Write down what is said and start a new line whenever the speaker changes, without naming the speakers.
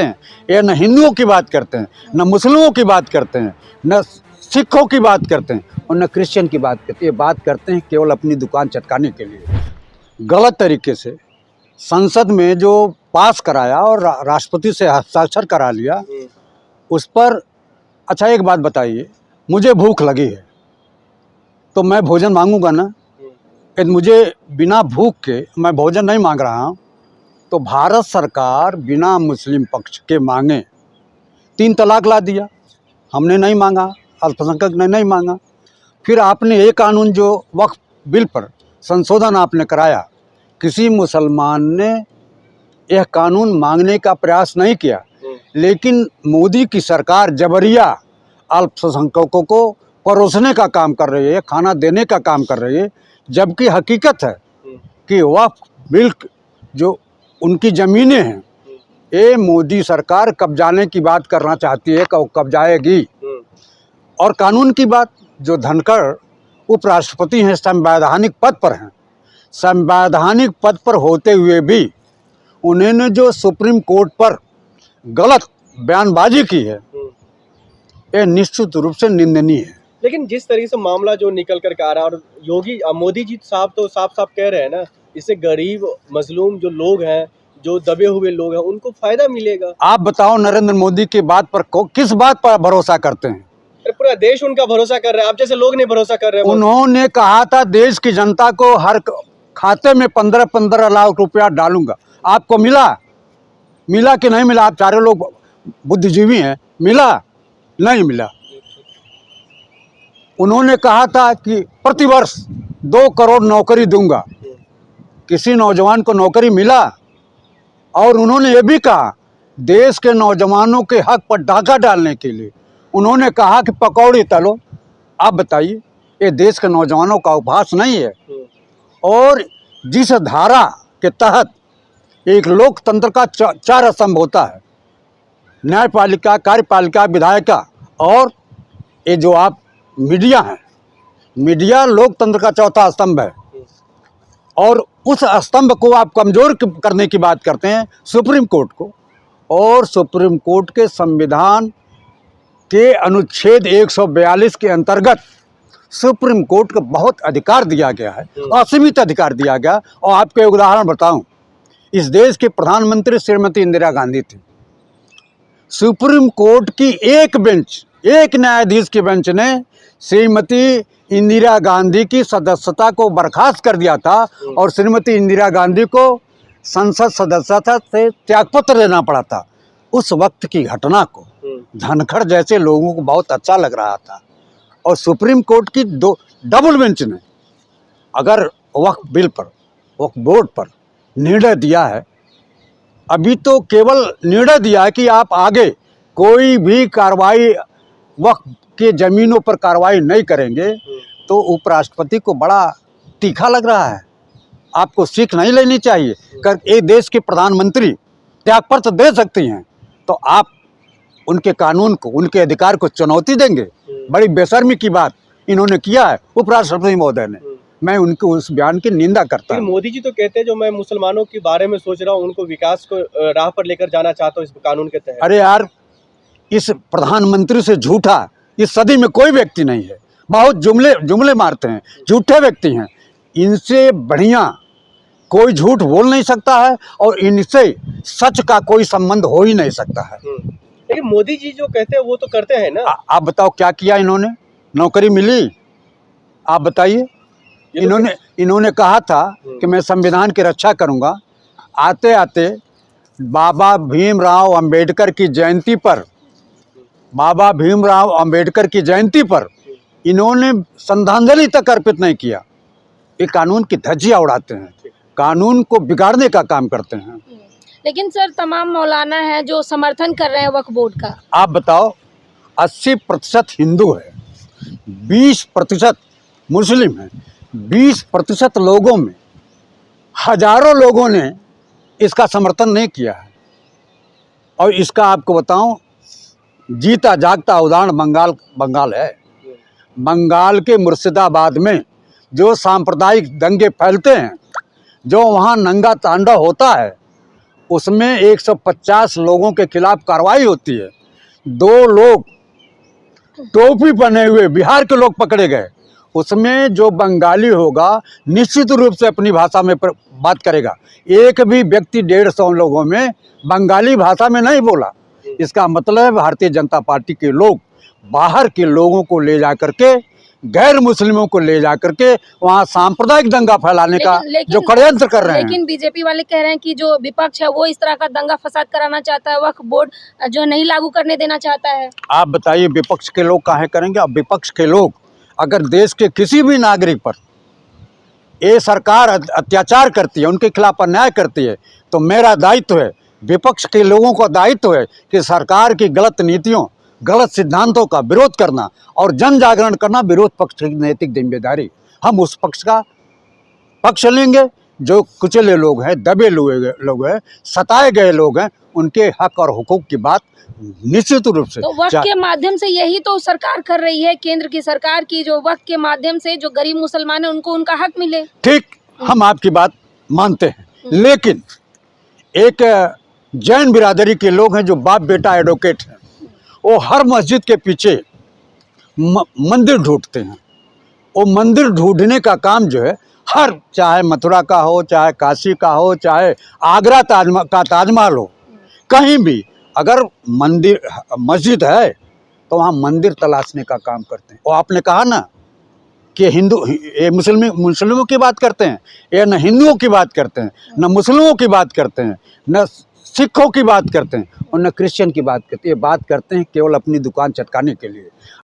करते हैं, ये न हिंदुओं की बात करते हैं, न मुस्लिमों की बात करते हैं, न सिखों की बात करते हैं और न क्रिश्चियन की बात करते हैं। ये बात करते हैं केवल अपनी दुकान चटकाने के लिए। गलत तरीके से संसद में जो पास कराया और राष्ट्रपति से हस्ताक्षर करा लिया, उस पर अच्छा एक बात बताइए, मुझे भूख लगी है तो मैं भोजन मांगूंगा ना? यदि मुझे बिना भूख के मैं भोजन नहीं मांग रहा हूँ तो भारत सरकार बिना मुस्लिम पक्ष के मांगे 3 तलाक ला दिया। हमने नहीं मांगा, अल्पसंख्यक ने नहीं मांगा। फिर आपने ये कानून जो वक्फ बिल पर संशोधन आपने कराया, किसी मुसलमान ने यह कानून मांगने का प्रयास नहीं किया, लेकिन मोदी की सरकार जबरिया अल्पसंख्यकों को परोसने का काम कर रही है, खाना देने का काम कर रही है। जबकि हकीकत है कि वक्फ बिल जो उनकी ज़मीनें हैं, ये मोदी सरकार कब्जाने की बात करना चाहती है, कब्जाएगी। और कानून की बात, जो धनखड़ उपराष्ट्रपति हैं, संवैधानिक पद पर हैं, संवैधानिक पद पर होते हुए भी उन्होंने जो सुप्रीम कोर्ट पर गलत बयानबाजी की है, ये निश्चित रूप से निंदनीय है।
लेकिन जिस तरीके से मामला जो निकल कर आ रहा है, और मोदी जी साहब तो साफ साफ कह रहे हैं ना, इससे गरीब मजलूम जो लोग हैं, जो दबे हुए लोग हैं, उनको फायदा मिलेगा।
आप बताओ, नरेंद्र मोदी की बात पर किस बात पर भरोसा करते हैं?
पूरा देश उनका भरोसा कर रहा है, आप जैसे लोग नहीं भरोसा कर रहे हैं।
उन्होंने कहा था देश की जनता को हर खाते में 15-15 लाख रुपया डालूंगा। आपको मिला? मिला कि नहीं मिला? आप सारे लोग बुद्धिजीवी हैं, मिला? नहीं मिला। उन्होंने कहा था कि प्रतिवर्ष 2 करोड़ नौकरी दूंगा। किसी नौजवान को नौकरी मिला? और उन्होंने ये भी कहा देश के नौजवानों के हक पर डाका डालने के लिए उन्होंने कहा कि पकौड़ी तलो। आप बताइए, ये देश के नौजवानों का उपहास नहीं है? और जिस धारा के तहत एक लोकतंत्र का 4 स्तंभ होता है, न्यायपालिका, कार्यपालिका, विधायिका और ये जो आप मीडिया हैं, मीडिया लोकतंत्र का 4था स्तंभ है, और उस स्तंभ को आप कमज़ोर करने की बात करते हैं सुप्रीम कोर्ट को। और सुप्रीम कोर्ट के संविधान के अनुच्छेद 142 के अंतर्गत सुप्रीम कोर्ट को बहुत अधिकार दिया गया है, असीमित अधिकार दिया गया। और आपको एक उदाहरण बताऊं, इस देश के प्रधानमंत्री श्रीमती इंदिरा गांधी थी। सुप्रीम कोर्ट की एक बेंच, एक न्यायाधीश की बेंच ने श्रीमती इंदिरा गांधी की सदस्यता को बर्खास्त कर दिया था और श्रीमती इंदिरा गांधी को संसद सदस्यता से त्यागपत्र देना पड़ा था। उस वक्त की घटना को धनखड़ जैसे लोगों को बहुत अच्छा लग रहा था, और सुप्रीम कोर्ट की 2 डबल बेंच ने अगर वक्फ बिल पर, वक्फ बोर्ड पर निर्णय दिया है, अभी तो केवल निर्णय दिया है कि आप आगे कोई भी कार्रवाई वक्फ के ज़मीनों पर कार्रवाई नहीं करेंगे, तो उपराष्ट्रपति को बड़ा तीखा लग रहा है। आपको सीख नहीं लेनी चाहिए? एक देश के प्रधानमंत्री त्यागपत्र दे सकती हैं, तो आप उनके कानून को, उनके अधिकार को चुनौती देंगे? बड़ी बेशर्मी की बात इन्होंने किया है उपराष्ट्रपति महोदय ने। मैं उनके उस बयान की निंदा करता हूँ।
मोदी जी तो कहते हैं जो मैं मुसलमानों के बारे में सोच रहा हूँ, उनको विकास को राह पर लेकर जाना चाहता हूँ इस कानून के तहत।
अरे यार, इस प्रधानमंत्री से झूठा इस सदी में कोई व्यक्ति नहीं है। बहुत जुमले मारते हैं, झूठे व्यक्ति हैं। इनसे बढ़िया कोई झूठ बोल नहीं सकता है और इनसे सच का कोई संबंध हो ही नहीं सकता है।
लेकिन मोदी जी जो कहते हैं वो तो करते हैं ना।
आप बताओ क्या किया इन्होंने? नौकरी मिली? आप बताइए। इन्होंने कहा था कि मैं संविधान की रक्षा करूंगा। आते आते बाबा भीमराव अंबेडकर की जयंती पर, बाबा भीमराव अंबेडकर की जयंती पर इन्होंने श्रद्धांजलि तक अर्पित नहीं किया। ये कानून की धज्जियां उड़ाते हैं, कानून को बिगाड़ने का काम करते हैं।
लेकिन सर, तमाम मौलाना हैं जो समर्थन कर रहे हैं वक्फ बोर्ड का।
आप बताओ, 80% हिंदू है, 20% मुस्लिम है, 20% लोगों में हजारों लोगों ने इसका समर्थन नहीं किया है। और इसका आपको बताऊं, जीता जागता उदाहरण बंगाल है। बंगाल के मुर्शिदाबाद में जो सांप्रदायिक दंगे फैलते हैं, जो वहाँ नंगा तांडव होता है, उसमें 150 लोगों के खिलाफ कार्रवाई होती है। 2 लोग टोपी पहने हुए बिहार के लोग पकड़े गए, उसमें जो बंगाली होगा निश्चित रूप से अपनी भाषा में बात करेगा। एक भी व्यक्ति 150 लोगों में बंगाली भाषा में नहीं बोला। इसका मतलब भारतीय जनता पार्टी के लोग बाहर के लोगों को ले जा करके, गैर मुस्लिमों को ले जा करके वहाँ सांप्रदायिक दंगा फैलाने का जो षड्यंत्र कर रहे हैं।
लेकिन बीजेपी वाले कह रहे हैं कि जो विपक्ष है वो इस तरह का दंगा फसाद कराना चाहता है, वक्फ बोर्ड जो नहीं लागू करने देना चाहता है।
आप बताइए विपक्ष के लोग काहे करेंगे? अब विपक्ष के लोग अगर देश के किसी भी नागरिक पर ये सरकार अत्याचार करती है, उनके खिलाफ अन्याय करती है, तो मेरा दायित्व है, विपक्ष के लोगों का दायित्व है कि सरकार की गलत नीतियों, गलत सिद्धांतों का विरोध करना और जन जागरण करना विरोध पक्ष की नैतिक जिम्मेदारी। हम उस पक्ष का पक्ष लेंगे जो कुचले लोग हैं, दबे लोग हैं, सताए गए लोग हैं, उनके हक और हुकूक की बात निश्चित रूप से।
तो वक्फ के माध्यम से यही तो सरकार कर रही है, केंद्र की सरकार की, जो वक्फ के माध्यम से जो गरीब मुसलमान है उनको उनका हक मिले। ठीक,
हम आपकी बात मानते हैं, लेकिन एक जैन बिरादरी के लोग हैं जो बाप बेटा एडवोकेट हैं, वो हर मस्जिद के पीछे मंदिर ढूंढते हैं। वो मंदिर ढूंढने का काम जो है हर, चाहे मथुरा का हो, चाहे काशी का हो, चाहे आगरा का ताजमहल हो, कहीं भी अगर मंदिर मस्जिद है तो वहाँ मंदिर तलाशने का काम करते हैं। और आपने कहा ना कि हिंदू ये मुस्लिमों की बात करते हैं, ये न हिंदुओं की बात करते हैं, न मुस्लिमों की बात करते हैं, न सिखों की बात करते हैं और न क्रिश्चियन की बात करते हैं। ये बात करते हैं केवल अपनी दुकान चटकाने के लिए।